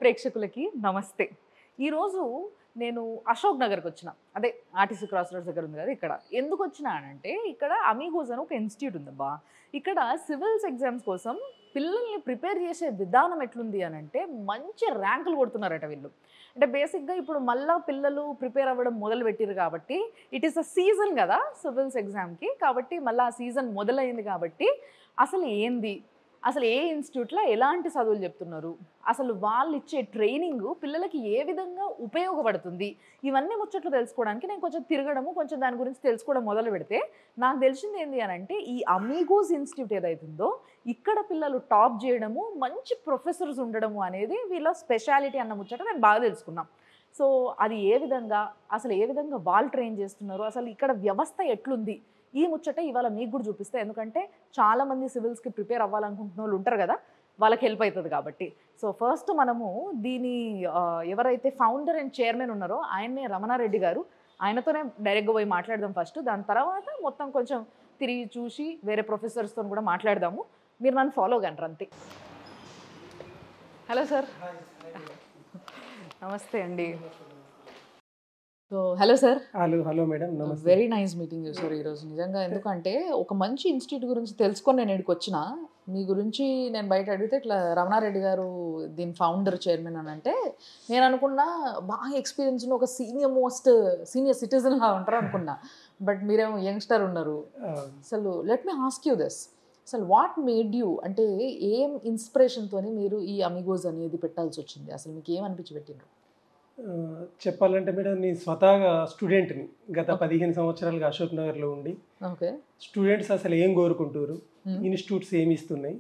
ప్రేక్షకులకి నమస్తే. ఈరోజు నేను అశోక్ నగర్కి వచ్చిన, అదే ఆర్టీసీ క్రాస్ రోడ్స్ దగ్గర ఉంది కదా. ఇక్కడ ఎందుకు వచ్చినా అంటే ఇక్కడ అమీగోస్ అని ఒక ఇన్స్టిట్యూట్ ఉందబ్బా. ఇక్కడ సివిల్స్ ఎగ్జామ్స్ కోసం పిల్లల్ని ప్రిపేర్ చేసే విధానం ఎట్లుంది అని అంటే మంచి ర్యాంకులు కొడుతున్నారట వీళ్ళు. అంటే బేసిక్గా ఇప్పుడు మళ్ళీ పిల్లలు ప్రిపేర్ అవ్వడం మొదలు పెట్టారు కాబట్టి ఇట్ ఈస్ అ సీజన్ కదా సివిల్స్ ఎగ్జామ్కి. కాబట్టి మళ్ళీ ఆ సీజన్ మొదలైంది కాబట్టి అసలు ఏంది, అసలు ఏ ఇన్స్టిట్యూట్లో ఎలాంటి చదువులు చెప్తున్నారు, అసలు వాళ్ళు ఇచ్చే ట్రైనింగ్ పిల్లలకి ఏ విధంగా ఉపయోగపడుతుంది, ఇవన్నీ ముచ్చట్లు తెలుసుకోవడానికి నేను కొంచెం తిరగడము, కొంచెం దాని గురించి తెలుసుకోవడం మొదలు పెడితే నాకు తెలిసింది ఏంటి అని అంటే ఈ అమీగోస్ ఇన్స్టిట్యూట్ ఏదైతుందో ఇక్కడ పిల్లలు టాప్ చేయడము, మంచి ప్రొఫెసర్స్ ఉండడము అనేది వీళ్ళ స్పెషాలిటీ అన్న ముచ్చట నేను బాగా తెలుసుకున్నాం. సో అది ఏ విధంగా, అసలు ఏ విధంగా వాళ్ళు ట్రైన్ చేస్తున్నారు, అసలు ఇక్కడ వ్యవస్థ ఎట్లుంది, ఈ ముచ్చట ఇవాళ మీకు కూడా చూపిస్తే. ఎందుకంటే చాలామంది సివిల్స్కి ప్రిపేర్ అవ్వాలనుకుంటున్న వాళ్ళు ఉంటారు కదా, వాళ్ళకి హెల్ప్ అవుతుంది కాబట్టి. సో ఫస్ట్ మనము దీని ఎవరైతే ఫౌండర్ అండ్ చైర్మన్ ఉన్నారో ఆయన్నే రమణారెడ్డి గారు, ఆయనతోనే డైరెక్ట్గా పోయి మాట్లాడదాం ఫస్ట్. దాని తర్వాత మొత్తం కొంచెం తిరిగి చూసి వేరే ప్రొఫెసర్స్తో కూడా మాట్లాడదాము. మీరు నన్ను ఫాలో కంటారు అంతే. Hello sir. నమస్తే అండి. So hello sir. Hello madam, namaste. Very nice meeting you sir ఈరోజు నిజంగా. ఎందుకంటే ఒక మంచి ఇన్స్టిట్యూట్ గురించి తెలుసుకొని నేను ఇక్కడికి వచ్చిన. మీ గురించి నేను బయట అడిగితే ఇట్లా రమణారెడ్డి గారు దీని ఫౌండర్ చైర్మన్ అని అంటే నేను అనుకున్నా బాగా ఎక్స్పీరియన్స్ ఉన్న ఒక సీనియర్ సిటిజన్ లా ఉంటారు అనుకున్నా. బట్ మీరేమో యంగ్స్టర్ ఉన్నారు. అసలు let me ask you this, అసలు వాట్ మేడ్ యూ, అంటే ఏం ఇన్స్పిరేషన్తో మీరు ఈ అమిగోస్ అనేది పెట్టాల్సి వచ్చింది? అసలు మీకు ఏమనిపించి పెట్టిండ్రు? చెప్పాలంటే మేడం, నేను స్వతహాగా స్టూడెంట్ని. గత 15 సంవత్సరాలుగా అశోక్ నగర్లో ఉండి స్టూడెంట్స్ అసలు ఏం కోరుకుంటారు, ఇన్స్టిట్యూట్స్ ఏమి ఇస్తున్నాయి,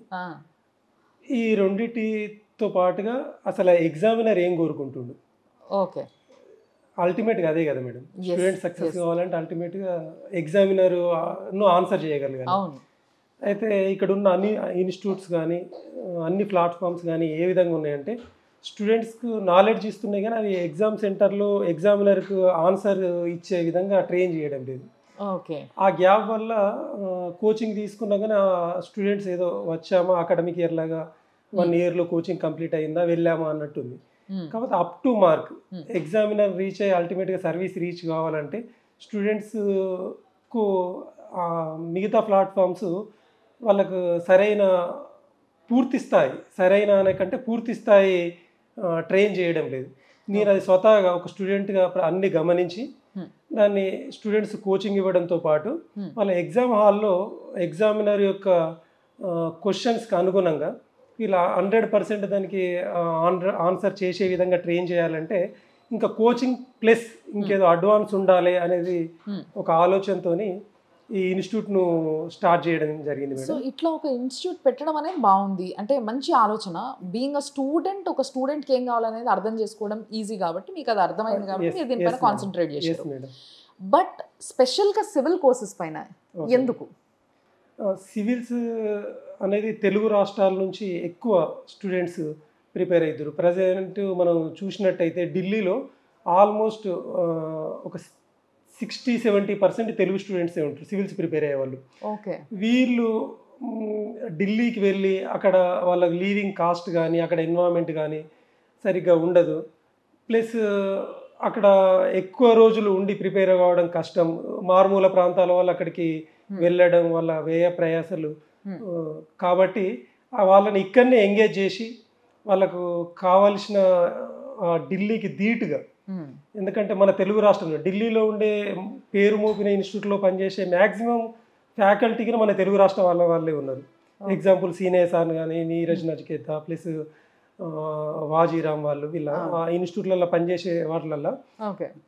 ఈ రెండింటితో పాటుగా అసలు ఎగ్జామినర్ ఏం కోరుకుంటుండు. ఓకే, అల్టిమేట్గా అదే కదా మేడం. స్టూడెంట్ సక్సెస్ కావాలంటే అల్టిమేట్గా ఎగ్జామినర్ ఆన్సర్ చేయగలగాలి. అయితే ఇక్కడ ఉన్న అన్ని ఇన్స్టిట్యూట్స్ కానీ అన్ని ప్లాట్ఫామ్స్ కానీ ఏ విధంగా ఉన్నాయంటే స్టూడెంట్స్కు నాలెడ్జ్ ఇస్తున్నాయి కానీ అవి ఎగ్జామ్ సెంటర్లో ఎగ్జామినర్కు ఆన్సర్ ఇచ్చే విధంగా ట్రైన్ చేయడం లేదు. ఓకే, ఆ గ్యాప్ వల్ల కోచింగ్ తీసుకున్నా కానీ ఆ స్టూడెంట్స్ ఏదో వచ్చామా అకాడమిక్ ఇయర్ లాగా 1 ఇయర్లో కోచింగ్ కంప్లీట్ అయిందా వెళ్ళామా అన్నట్టుంది. కాకపోతే up to mark examiner reach అయ్యి అల్టిమేట్గా సర్వీస్ రీచ్ కావాలంటే స్టూడెంట్స్కు మిగతా ప్లాట్ఫామ్స్ వాళ్ళకు సరైన అనేకంటే పూర్తి స్థాయి ట్రైన్ చేయడం లేదు. నేను అది స్వతహాగా ఒక స్టూడెంట్గా అన్ని గమనించి దాన్ని స్టూడెంట్స్ కోచింగ్ ఇవ్వడంతో పాటు వాళ్ళ ఎగ్జామ్ హాల్లో ఎగ్జామినర్ యొక్క క్వశ్చన్స్కి అనుగుణంగా ఇలా 100% దానికి ఆన్సర్ చేసే విధంగా ట్రైన్ చేయాలంటే ఇంకా కోచింగ్ ప్లస్ ఇంకేదో అడ్వాన్స్ ఉండాలి అనేది ఒక ఆలోచనతోని ఈ ఇన్స్టిట్యూట్ను స్టార్ట్ చేయడం జరిగింది మేడం. సో ఇట్లా ఒక ఇన్స్టిట్యూట్ పెట్టడం అనేది బాగుంది, అంటే మంచి ఆలోచన. బీయింగ్ అ స్టూడెంట్, ఒక స్టూడెంట్కి ఏం కావాలనేది అర్థం చేసుకోవడం ఈజీ కాబట్టి మీకు అది అర్థమైంది కాబట్టి మీరు దీనిపైన కాన్సన్ట్రేట్ చేశారు. బట్ స్పెషల్గా సివిల్ కోర్సెస్ పైన ఎందుకు? సివిల్స్ అనేది తెలుగు రాష్ట్రాల నుంచి ఎక్కువ స్టూడెంట్స్ ప్రిపేర్ అవుతారు. ప్రజెంట్ మనం చూసినట్టయితే ఢిల్లీలో ఆల్మోస్ట్ ఒక 60-70% తెలుగు స్టూడెంట్సే ఉంటారు సివిల్స్ ప్రిపేర్ అయ్యేవాళ్ళు. ఓకే, వీళ్ళు ఢిల్లీకి వెళ్ళి అక్కడ వాళ్ళకి లీవింగ్ కాస్ట్ కానీ అక్కడ ఎన్విరాన్మెంట్ కానీ సరిగ్గా ఉండదు. ప్లస్ అక్కడ ఎక్కువ రోజులు ఉండి ప్రిపేర్ కావడం కష్టం. మారుమూల ప్రాంతాల వాళ్ళు అక్కడికి వెళ్ళడం వల్ల వ్యయ ప్రయాసాలు కాబట్టి వాళ్ళని ఇక్కడనే ఎంగేజ్ చేసి వాళ్ళకు కావాల్సిన ఢిల్లీకి ధీటుగా, ఎందుకంటే మన తెలుగు రాష్ట్రంలో ఢిల్లీలో ఉండే పేరు మోపిన ఇన్స్టిట్యూట్లో పనిచేసే మ్యాక్సిమం ఫ్యాకల్టీకి మన తెలుగు రాష్ట్రం వాళ్ళే ఉన్నారు. ఎగ్జాంపుల్ సీనేసాన్ కానీ, నీరజ్ నచికేత ప్లస్ వాజీరామ్ వాళ్ళు వీళ్ళ ఆ ఇన్స్టిట్యూట్లలో పనిచేసే వాటిలల్లో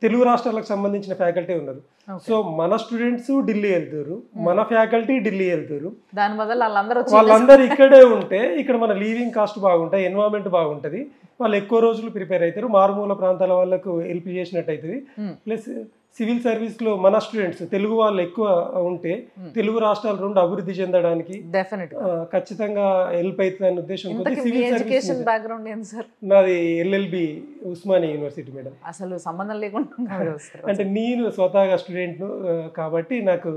తెలుగు రాష్ట్రాలకు సంబంధించిన ఫ్యాకల్టీ ఉన్నారు. సో మన స్టూడెంట్స్ ఢిల్లీ వెళ్తారు, మన ఫ్యాకల్టీ ఢిల్లీ వెళ్తారు. వాళ్ళందరూ ఇక్కడే ఉంటే ఇక్కడ మన లీవింగ్ కాస్ట్ బాగుంటాయి, ఎన్విరాన్మెంట్ బాగుంటుంది, వాళ్ళు ఎక్కువ రోజులు ప్రిపేర్ అవుతారు, మారుమూల ప్రాంతాల వాళ్ళకు హెల్ప్ చేసినట్టు అవుతుంది. ప్లస్ సివిల్ సర్వీస్లో మన స్టూడెంట్స్ తెలుగు వాళ్ళు ఎక్కువ ఉంటే తెలుగు రాష్ట్రాలు 2 అభివృద్ధి చెందడానికి ఖచ్చితంగా హెల్ప్ అవుతుంది అనే ఉద్దేశంతో సివిల్ సర్వీస్. నాది LLB ఉస్మానియా యూనివర్సిటీ మేడం. అసలు సంబంధం లేకుండా అంటే నేను స్వతహాగా స్టూడెంట్ కాబట్టి నాకు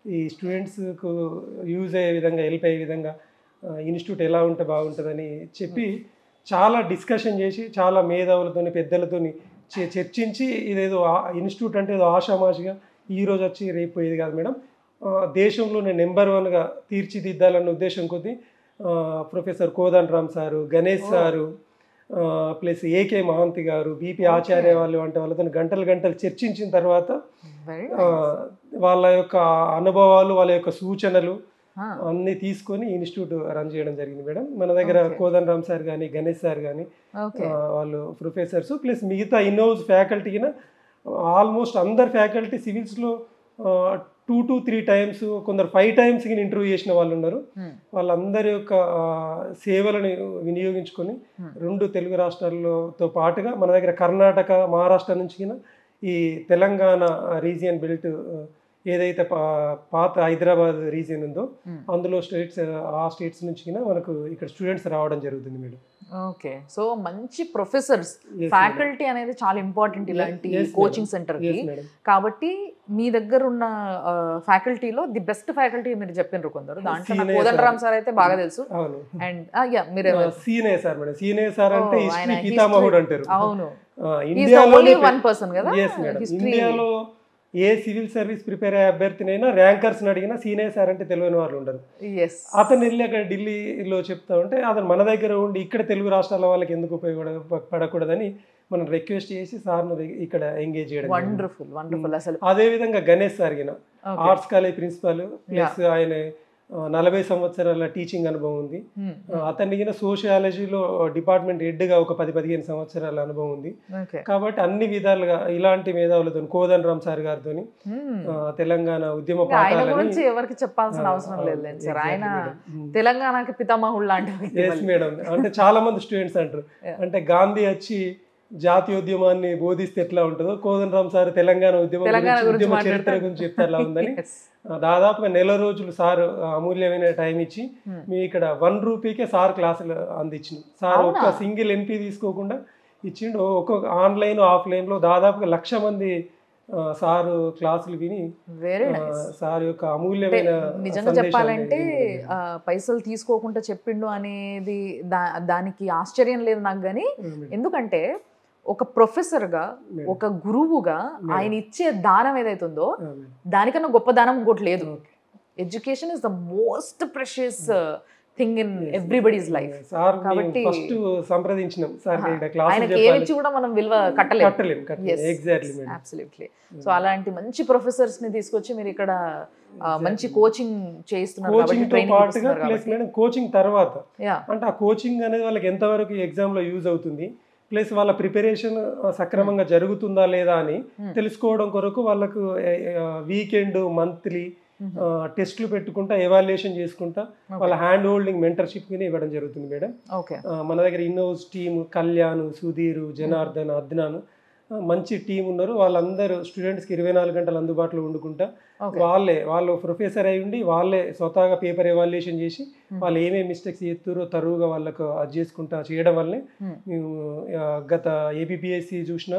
ఈ స్టూడెంట్స్కు యూజ్ అయ్యే విధంగా హెల్ప్ అయ్యే విధంగా ఇన్స్టిట్యూట్ ఎలా ఉంటే బాగుంటుందని చెప్పి చాలా డిస్కషన్ చేసి చాలా మేధావులతోని పెద్దలతోని చర్చించి ఇదేదో ఇన్స్టిట్యూట్ అంటే ఏదో ఆషామాషిగా ఈ రోజు వచ్చి రేపు పోయేది కాదు మేడం. దేశంలోనే నెంబర్ 1గా తీర్చిదిద్దాలన్న ఉద్దేశం కొద్దీ professor Kodandaram sir, Ganesh sir, plus AK Mahanti garu, BP ఆచార్య వాళ్ళు వంటి వాళ్ళతో గంటలు చర్చించిన తర్వాత వాళ్ళ యొక్క అనుభవాలు, వాళ్ళ యొక్క సూచనలు అన్ని తీసుకొని ఇన్స్టిట్యూట్ రన్ చేయడం జరిగింది మేడం. మన దగ్గర కోదండరామ్ సార్ కానీ, గణేష్ సార్ కానీ వాళ్ళు ప్రొఫెసర్స్, ప్లస్ మిగతా ఇన్నోస్ ఫ్యాకల్టీ ఆల్మోస్ట్ అందరు ఫ్యాకల్టీ సివిల్స్లో 2 to 3 times, కొందరు 5 times ఇంటర్వ్యూ చేసిన వాళ్ళు ఉన్నారు. వాళ్ళందరి యొక్క సేవలను వినియోగించుకొని 2 తెలుగు రాష్ట్రాలతో పాటుగా మన దగ్గర కర్ణాటక, మహారాష్ట్ర నుంచి ఈ తెలంగాణ రీజియన్ బెల్ట్ ఏదైతే పాత హైదరాబాద్ రీజియన్ ఉందో అందులో ఆ స్టేట్స్ నుంచి మనకు ఇక్కడ స్టూడెంట్స్ రావడం జరుగుతుంది మేడం. ఓకే, సో మంచి ప్రొఫెసర్స్, ఫ్యాకల్టీ అనేది చాలా ఇంపార్టెంట్ ఇలాంటి కోచింగ్ సెంటర్ కి. కాబట్టి మీ దగ్గర ఉన్న ఫ్యాకల్టీలో ది బెస్ట్ ఫ్యాకల్టీ మీరు చెప్పినారు కొందరు, దాంట్లో కోదండరామ్ సార్ అయితే బాగా తెలుసు. అండ్ మీరు సీనే సార్ మేడం. సీనే సార్ అంటే హిస్టరీ పితామహుడు అంటారు. అవును, ఇండియాలో వన్ పర్సన్ కదా. ఇండియాలో ఏ సివిల్ సర్వీస్ ప్రిపేర్ అయ్యే అభ్యర్థినైనా ర్యాంకర్స్ అడిగినా సీనియర్ సార్ అంటే తెలియని వాళ్ళు ఉండరు. అతను వెళ్ళి అక్కడ ఢిల్లీలో చెప్తా ఉంటే అతను మన దగ్గర ఉండి ఇక్కడ తెలుగు రాష్ట్రాల వాళ్ళకి ఎందుకు ఉపయోగపడకూడదని మనం రిక్వెస్ట్ చేసి సార్ను ఇక్కడ ఎంగేజ్ చేయడం. వండర్ఫుల్. అసలు అదే విధంగా Ganesh sir arts college principal, plus ఆయన 40 సంవత్సరాల టీచింగ్ అనుభవం ఉంది. అతనికి సోషియాలజీలో డిపార్ట్మెంట్ హెడ్గా ఒక 10-15 సంవత్సరాల అనుభవం ఉంది. కాబట్టి అన్ని విధాలుగా ఇలాంటి మేధావులతో కోదండరామ్ సార్ గారితో తెలంగాణ ఉద్యమ పాఠాలని ఎవరికి చెప్పాల్సిన అవసరం లేదు సార్, ఆయన తెలంగాణకి పితామహుడు లాంటి మేడం. అంటే చాలా మంది స్టూడెంట్స్ అంటారు, అంటే గాంధీ వచ్చి జాతీయోద్యమాన్ని బోధిస్తే ఎట్లా ఉంటుందో కోదండరామ్ సార్ తెలంగాణ ఉద్యమ చరిత్ర గురించి చెప్తే ఎలా ఉందని దాదాపుగా 4 రోజులు సార్ అమూల్యమైన టైం ఇచ్చి మీ ఇక్కడ 1 రూపీకే సార్ క్లాసులు అందించింది. సార్ ఒక్క సింగిల్ ఎంపీ తీసుకోకుండా ఇచ్చిండు. ఒక్కొక్క ఆన్లైన్ ఆఫ్లైన్లో దాదాపుగా 1,00,000 మంది సారు క్లాసులు విని సార్ యొక్క అమూల్యమైన, నిజంగా చెప్పాలంటే పైసలు తీసుకోకుండా చెప్పిండు అనేది దానికి ఆశ్చర్యం లేదు నాకు. కానీ ఎందుకంటే ఒక ప్రొఫెసర్ గా, ఒక గురువుగా ఆయన ఇచ్చే దానం ఏదైతే ఉందో దానికన్నా గొప్ప దానం ఇంకోటి లేదు. Education is the most precious thing in everybody's life. కాబట్టి సంప్రదించినాం ఆయనకి ఏమిచ్చి కూడా మనం విలువ కట్టలేము. అబ్సల్యూట్లీ. సో అలాంటి మంచి ప్రొఫెసర్స్ ని తీసుకొచ్చి మీరు ఇక్కడ మంచి కోచింగ్ చేస్తున్నారు. కోచింగ్ తర్వాత అంటే ఆ కోచింగ్ అనేది వాళ్ళకి ఎంతవరకు ఎగ్జామ్ లో యూజ్ అవుతుంది, ప్లస్ వాళ్ళ ప్రిపరేషన్ సక్రమంగా జరుగుతుందా లేదా అని తెలుసుకోవడం కొరకు వాళ్ళకు వీకెండ్, మంత్లీ టెస్ట్లు పెట్టుకుంటా, ఎవాల్యుయేషన్ చేసుకుంటా వాళ్ళ హ్యాండ్ హోల్డింగ్ మెంటర్షిప్ ఇవ్వడం జరుగుతుంది మేడం. మన దగ్గర ఇన్నోస్ టీమ్ కళ్యాణ్, సుధీర్, జనార్దన్, అద్నాన్ మంచి టీం ఉన్నారు. వాళ్ళందరూ స్టూడెంట్స్కి 24 గంటలు అందుబాటులో ఉండుకుంటా వాళ్ళు ప్రొఫెసర్ అయి ఉండి వాళ్ళే స్వతహాగా పేపర్ ఎవాల్యుయేషన్ చేసి వాళ్ళు ఏమేమి మిస్టేక్స్ చేస్తారో తరువుగా వాళ్ళకు అది చేసుకుంటా చేయడం వల్లనే మేము గత ఏపీపీఎస్సీ చూసిన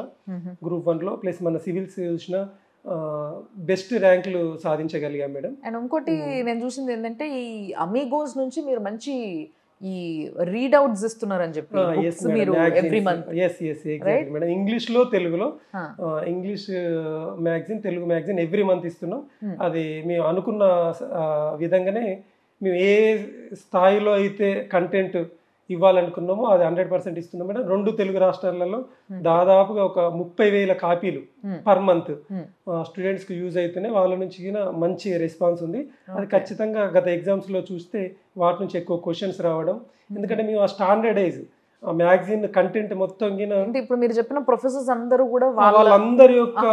గ్రూప్ 1లో, ప్లస్ మన సివిల్స్ చూసిన బెస్ట్ ర్యాంకులు సాధించగలిగాం మేడం. అండ్ ఇంకోటి నేను చూసింది ఏంటంటే ఈ అమీగోస్ నుంచి మీరు మంచి ఈ రీడౌట్స్ ఇస్తున్నారని చెప్పి మీరు ఎవ్రీ మంత్. మేడం ఇంగ్లీష్ లో, తెలుగులో English magazine, Telugu magazine every month ఇస్తున్నాం. అది మేము అనుకున్న విధంగానే మేము ఏ స్థాయిలో అయితే కంటెంట్ ఇవ్వాలనుకున్నామో అది 100% ఇస్తున్నాం మేడం. 2 తెలుగు రాష్ట్రాలలో దాదాపుగా ఒక 30,000 కాపీలు పర్ మంత్ స్టూడెంట్స్ కి యూజ్ అయితేనే వాళ్ళ నుంచి మంచి రెస్పాన్స్ ఉంది. అది ఖచ్చితంగా గత ఎగ్జామ్స్ లో చూస్తే వాటి నుంచి ఎక్కువ క్వశ్చన్స్ రావడం, ఎందుకంటే మేము ఆ స్టాండర్డైజ్ ఆ మ్యాగజైన్ కంటెంట్ మొత్తం ఇప్పుడు మీరు చెప్పిన ప్రొఫెసర్స్ అందరూ కూడా వాళ్ళందరి యొక్క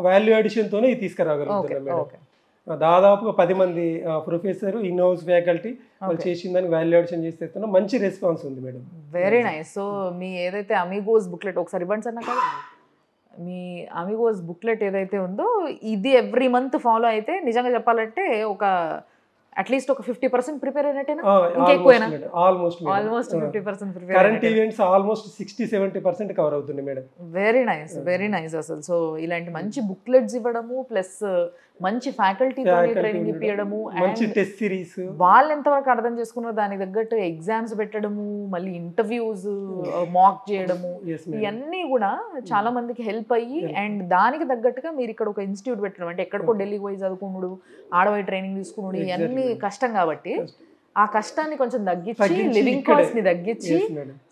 వాల్యూ అడిషన్ తోనే తీసుకురాగలుగుతున్నాం మేడం. దాదాపుగా 10 మంది ప్రొఫెసర్, ఇన్ హౌస్ ఫ్యాకల్టీ వాళ్ళు చేసిందని వాల్యుయేషన్ చేస్తే మంచి రెస్పాన్స్ ఉంది మేడం. Very nice. సో మీ ఏదైతే అమీగోస్ బుక్లెట్ ఒకసారి ఇవ్వండి సార్ నాకు. మీ అమీగోస్ బుక్లెట్ ఏదైతే ఉందో ఇది ఎవ్రీ మంత్ ఫాలో అయితే నిజంగా చెప్పాలంటే ఒక అట్లీస్ట్ ఒక 50% ప్రిపేర్ అయినట్టేనా, ఇంకా ఎక్కువైనా? Almost 50% prepare. Current events almost 60-70% cover అవుతుంది madam. Very nice, very nice అసలు. సో ఇలాంటి మంచి బుక్లెట్స్ ఇవ్వడము, ప్లస్ మంచి ఫ్యాకల్టీతో ట్రైనింగ్ ఇప్పించడము, మంచి టెస్ట్ సిరీస్, వాళ్ళు ఎంతవరకు అర్థం చేసుకున్నారో దానికి తగ్గట్టు ఎగ్జామ్స్ పెట్టడము, మళ్ళీ ఇంటర్వ్యూస్ మాక్ చేయడము, ఇవన్నీ కూడా చాలా మందికి హెల్ప్ అయ్యి, అండ్ దానికి తగ్గట్టుగా మీరు ఇక్కడ ఒక ఇన్స్టిట్యూట్ పెట్టడం, అంటే ఎక్కడికో ఢిల్లీకి పోయి చదువుకున్నాడు, ఆడపోయి ట్రైనింగ్ తీసుకున్నాడు, ఇవన్నీ కష్టం కాబట్టి ఆ కష్టాన్ని కొంచెం తగ్గించి, లివింగ్ కాస్ట్ ని తగ్గించి,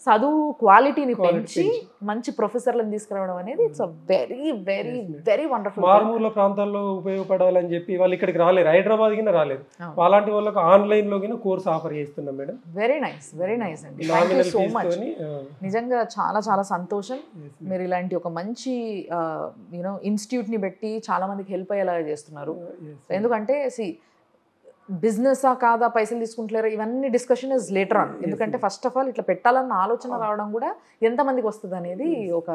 చదువు క్వాలిటీని పెంచి మంచి ప్రొఫెసర్లను తీసుకురావడం అనేది it's a very very very wonderful. మారుమూల ప్రాంతాల్లో ఉపయోగపడాలని చెప్పి వాళ్ళు ఇక్కడికి రాలేరు, హైదరాబాద్ కింద రాలేదు, అలాంటి వాళ్ళకి ఆన్లైన్ లో కోర్స్ ఆఫర్ చేస్తున్నాం madam. Very nice, very nice అండి. Thank you so much. నిజంగా చాలా చాలా సంతోషం. మీరు ఇలాంటి ఒక మంచి యూనో ఇన్స్టిట్యూట్ ని పెట్టి చాలా మందికి హెల్ప్ అయ్యేలా చేస్తున్నారు. ఎందుకంటే బిజినెసా కాదా, పైసలు తీసుకుంటలేరా, ఇవన్నీ డిస్కషన్ ఇస్ లేటర్ ఆన్. ఎందుకంటే ఫస్ట్ ఆఫ్ ఆల్ ఇట్లా పెట్టాలన్న ఆలోచన రావడం కూడా ఎంతమందికి వస్తుంది అనేది ఒక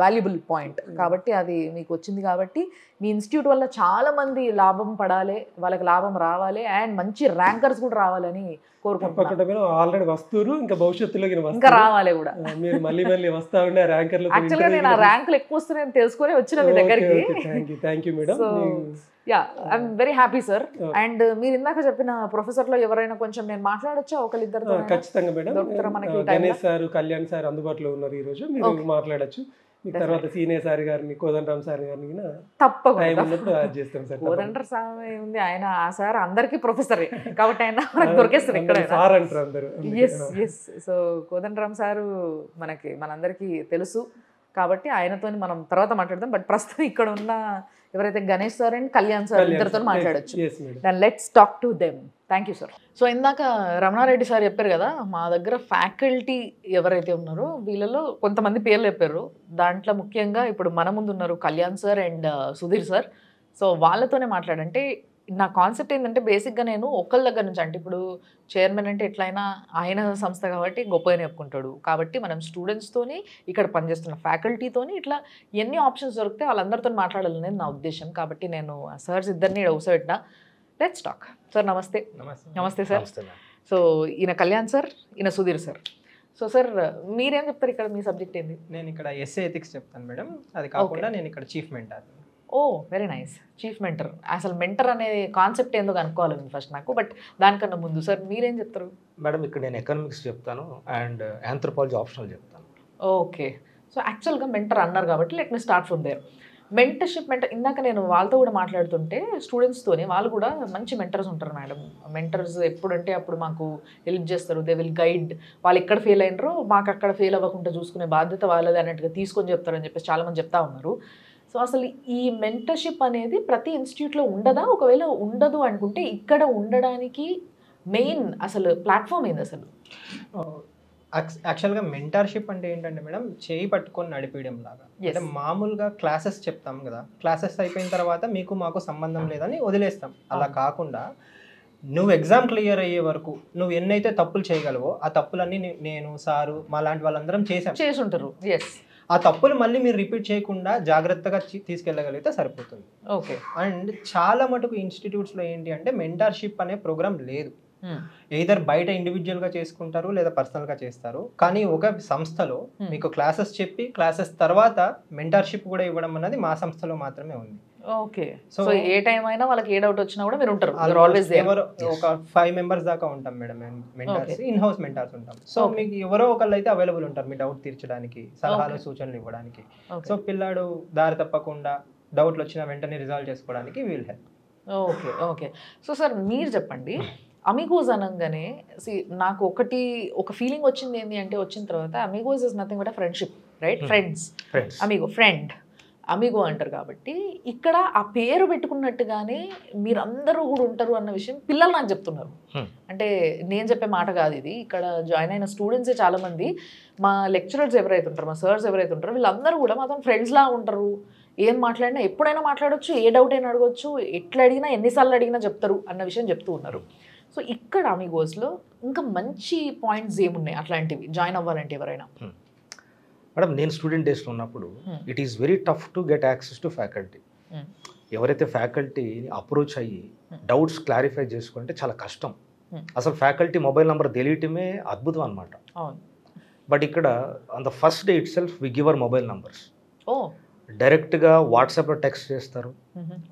వాల్యుబుల్ పాయింట్. కాబట్టి అది మీకు వచ్చింది కాబట్టి మీ ఇన్స్టిట్యూట్ వల్ల చాలా మంది లాభం పడాలి, వాళ్ళకి లాభం రావాలి, అండ్ మంచి ర్యాంకర్స్ కూడా రావాలని కోరుకుంటున్నాను. ఆల్రెడీ వస్తున్నారు, ఇంకా భవిష్యత్తులో ఇంకా రావాలి కూడా. మీరు మళ్ళీ మళ్ళీ వస్తా ఉండే ర్యాంకర్లు. యాక్చువల్గా నేను ఆ ర్యాంకులు ఎక్కువ వస్తున్నాయని తెలుసుకొని వచ్చిన మీ దగ్గరికి. Thank you madam. Yeah, I'm very happy sir. And మీరు ఇందాక చెప్పిన ప్రొఫెసర్ లో ఎవరైనా కొంచెం నేను మాట్లాడొచ్చా, ఒకరిద్దరు? ఖచ్చితంగా madam. Ganesh sir, Kalyan sir అందుబాటులో ఉన్నారు ఈ రోజు, మీరు మాట్లాడచ్చు. తర్వాత సీనియర్ సార్ గారిని, కోదండరామ్ సార్ గారిని తప్పకుండా చేస్తాం సార్. కోదండరామ్ సార్ ఉంది, ఆయన ఆ సార్ అందరికీ ప్రొఫెసరే కాబట్టి ఆయన మనకు దొరికేస్తారు ఇక్కడ సార్ అంటారు అందరూ. సో కోదండరామ్ సారు మనందరికీ తెలుసు కాబట్టి ఆయనతో మనం తర్వాత మాట్లాడదాం. బట్ ప్రస్తుతం ఇక్కడ ఉన్న ఎవరైతే Ganesh sir and Kalyan sir ఇద్దరితో మాట్లాడచ్చు. Then let's talk to them. Thank you sir. So ఇందాక రమణారెడ్డి సార్ చెప్పారు కదా, మా దగ్గర ఫ్యాకల్టీ ఎవరైతే ఉన్నారో వీళ్ళలో కొంతమంది పేర్లు చెప్పారు. దాంట్లో ముఖ్యంగా ఇప్పుడు మన ముందు ఉన్నారు Kalyan sir and Sudheer sir. So వాళ్ళతోనే మాట్లాడంటే నా కాన్సెప్ట్ ఏంటంటే బేసిక్గా నేను ఒకళ్ళ దగ్గర నుంచి, అంటే ఇప్పుడు చైర్మన్ అంటే ఎట్లయినా ఆయన సంస్థ కాబట్టి గొప్పగా చెప్పుకుంటాడు, కాబట్టి మనం స్టూడెంట్స్తోని ఇక్కడ పనిచేస్తున్న ఫ్యాకల్టీతోని ఇట్లా ఎన్ని ఆప్షన్స్ దొరికితే వాళ్ళందరితో మాట్లాడాలనేది నా ఉద్దేశం. కాబట్టి నేను సార్స్ ఇద్దరిని అవసరపెట్టినా. Let's talk. సార్ నమస్తే. నమస్తే సార్. సో ఈయన కళ్యాణ్ సార్, ఈయన సుధీర్ సార్. సో సార్ మీరేం చెప్తారు, ఇక్కడ మీ సబ్జెక్ట్ ఏంది? నేను ఇక్కడ ఎస్ఏ ఎథిక్స్ చెప్తాను మేడం. అది కాకుండా నేను ఇక్కడ చీఫ్ మెంటర్. ఓ వెరీ నైస్, చీఫ్ మెంటర్. అసలు మెంటర్ అనే కాన్సెప్ట్ ఏందో అనుకోవాలి ఫస్ట్ నాకు. బట్ దానికన్నా ముందు సార్ మీరేం చెప్తారు? మేడం ఇక్కడ నేను ఎకనామిక్స్ చెప్తాను అండ్ ఆంథ్రోపాలజీ ఆప్షనల్ చెప్తాను. ఓకే. సో యాక్చువల్గా మెంటర్ అన్నారు కాబట్టి let me start from there. Mentorship, ఇందాక నేను వాళ్ళతో కూడా మాట్లాడుతుంటే స్టూడెంట్స్తోని వాళ్ళు కూడా మంచి మెంటర్స్ ఉంటారు మేడం. మెంటర్స్ ఎప్పుడంటే అప్పుడు మాకు హెల్ప్ చేస్తారు, దే విల్ గైడ్. వాళ్ళు ఎక్కడ ఫెయిల్ అయినరో మాకు అక్కడ ఫెయిల్ అవ్వకుండా చూసుకునే బాధ్యత వాళ్ళది అన్నట్టుగా తీసుకొని చెప్తారని చెప్పేసి చాలామంది చెప్తా ఉన్నారు. సో అసలు ఈ మెంటర్షిప్ అనేది ప్రతి ఇన్స్టిట్యూట్లో ఉండదా? ఒకవేళ ఉండదు అనుకుంటే ఇక్కడ ఉండడానికి మెయిన్ అసలు ప్లాట్ఫామ్ ఏంది అసలు? యాక్చువల్గా మెంటర్షిప్ అంటే ఏంటంటే మేడం, చేయి పట్టుకొని నడిపేయడం లాగా. అంటే మామూలుగా క్లాసెస్ చెప్తాం కదా, క్లాసెస్ అయిపోయిన తర్వాత మీకు మాకు సంబంధం లేదని వదిలేస్తాం. అలా కాకుండా నువ్వు ఎగ్జామ్ క్లియర్ అయ్యే వరకు నువ్వు ఎన్నైతే తప్పులు చేయగలవో ఆ తప్పులన్నీ నేను, సారు, మా లాంటి వాళ్ళందరం చేసుంటారు. ఎస్, ఆ తప్పులు మళ్ళీ మీరు రిపీట్ చేయకుండా జాగ్రత్తగా తీసుకెళ్ళగలిగితే సరిపోతుంది. ఓకే. అండ్ చాలా మటుకు ఇన్స్టిట్యూట్స్లో ఏంటి అంటే మెంటర్షిప్ అనే ప్రోగ్రామ్ లేదు. ఎయిదర్ బయట ఇండివిజువల్గా చేసుకుంటారు లేదా పర్సనల్గా చేస్తారు. కానీ ఒక సంస్థలో మీకు క్లాసెస్ చెప్పి క్లాసెస్ తర్వాత మెంటర్షిప్ కూడా ఇవ్వడం అన్నది మా సంస్థలో మాత్రమే ఉంది. ఓకే. సో ఏ టైం అయినా వాళ్ళకి ఏ డౌట్ వచ్చినా కూడా మీరు ఉంటారు. ఎవరో ఒక 5 members దాకా ఉంటాం madam mentors, in house mentors ఉంటాం. సో మీకు ఎవరో ఒకళ్ళు అయితే అవైలబుల్ ఉంటారు మీ డౌట్ తీర్చడానికి, సలహాలు సూచనలు ఇవ్వడానికి. సో పిల్లాడు దారి తప్పకుండా డౌట్లు వచ్చిన వెంటనే రిజాల్వ్ చేసుకోవడానికి we'll help. Okay. Okay. So sir మీరు చెప్పండి, అమిగోస్ అనగానే నాకు ఒక ఫీలింగ్ వచ్చింది ఏంటి అంటే, వచ్చిన తర్వాత Amigos is nothing but friendship, right? Friends, amigo, friend, amigo అంటారు. కాబట్టి ఇక్కడ ఆ పేరు పెట్టుకున్నట్టుగానే మీరందరూ కూడా ఉంటారు అన్న విషయం పిల్లలు నాకు చెప్తున్నారు. అంటే నేను చెప్పే మాట కాదు ఇది. ఇక్కడ జాయిన్ అయిన స్టూడెంట్సే చాలామంది, మా లెక్చరర్స్ ఎవరైతే ఉంటారో, మా సర్స్ ఎవరైతే ఉంటారో వీళ్ళందరూ కూడా మాతో ఫ్రెండ్స్లా ఉంటారు. ఏం మాట్లాడినా ఎప్పుడైనా మాట్లాడవచ్చు, ఏ డౌట్ అయినా అడగవచ్చు, ఎట్లా అడిగినా ఎన్నిసార్లు అడిగినా చెప్తారు అన్న విషయం చెప్తూ ఉన్నారు. సో ఇక్కడ అమిగోస్లో ఇంకా మంచి పాయింట్స్ ఏమున్నాయి అట్లాంటివి జాయిన్ అవ్వాలంటే ఎవరైనా? మేడం నేను స్టూడెంట్ డేస్లో ఉన్నప్పుడు it is very tough to get access to faculty. ఎవరైతే ఫ్యాకల్టీని అప్రోచ్ అయ్యి డౌట్స్ క్లారిఫై చేసుకుంటే చాలా కష్టం. అసలు ఫ్యాకల్టీ మొబైల్ నెంబర్ తెలియటమే అద్భుతం అనమాట. బట్ ఇక్కడ on the first day it self we give our mobile numbers. డైరెక్ట్గా వాట్సాప్లో టెక్స్ట్ చేస్తారు,